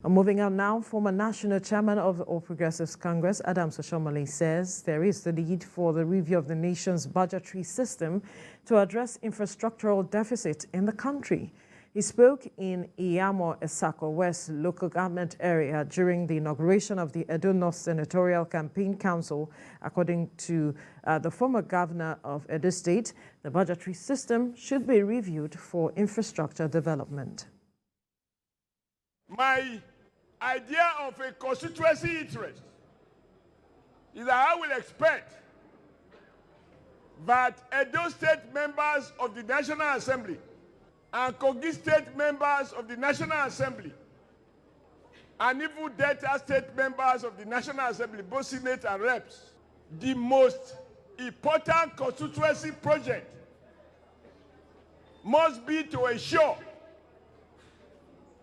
Moving on now, former national chairman of the All Progressives Congress, Oshiomole, says there is the need for the review of the nation's budgetary system to address infrastructural deficit in the country. He spoke in Iyamo, Etsako West Local government area during the inauguration of the Edo North Senatorial Campaign Council. According to the former governor of Edo State, the budgetary system should be reviewed for infrastructure development. My idea of a constituency interest is that I will expect that Edo State members of the National Assembly and Kogi State members of the National Assembly and even Delta State members of the National Assembly, both Senate and Reps, the most important constituency project must be to ensure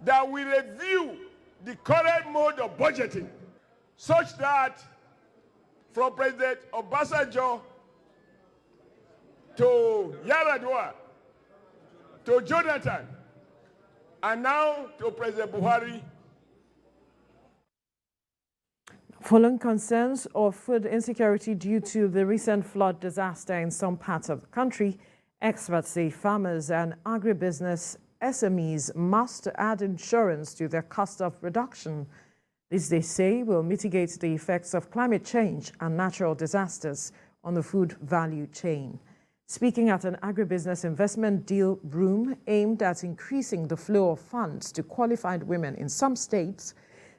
that we review the current mode of budgeting such that from President Obasanjo to Yaradua to Jonathan and now to President Buhari. Following concerns of food insecurity due to the recent flood disaster in some parts of the country, experts say farmers and agribusiness SMEs must add insurance to their cost of production. This, they say, will mitigate the effects of climate change and natural disasters on the food value chain. Speaking at an agribusiness investment deal room aimed at increasing the flow of funds to qualified women in some states,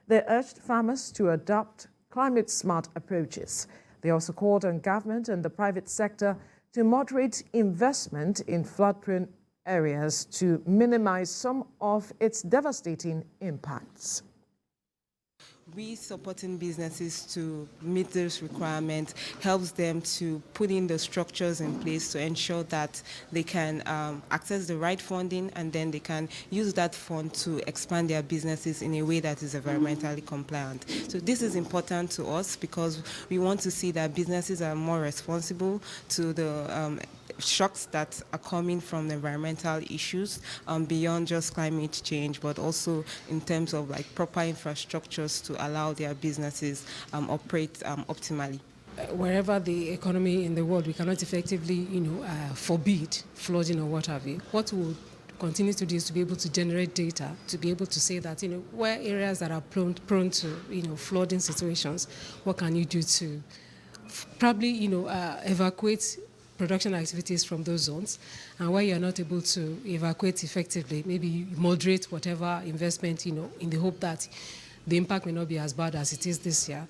they urged farmers to adopt climate-smart approaches. They also called on government and the private sector to moderate investment in flood-prone areas to minimize some of its devastating impacts. We supporting businesses to meet those requirements helps them to put in the structures in place to ensure that they can access the right funding, and then they can use that fund to expand their businesses in a way that is environmentally compliant. So this is important to us because we want to see that businesses are more responsible to the shocks that are coming from the environmental issues beyond just climate change, but also in terms of like proper infrastructures to allow their businesses operate optimally. Wherever the economy in the world, we cannot effectively, forbid flooding or what have you. What we'll continue to do is to be able to generate data, to be able to say that, where areas that are prone to, flooding situations, what can you do to probably, evacuate production activities from those zones, and where you're not able to evacuate effectively, maybe you moderate whatever investment, in the hope that the impact may not be as bad as it is this year.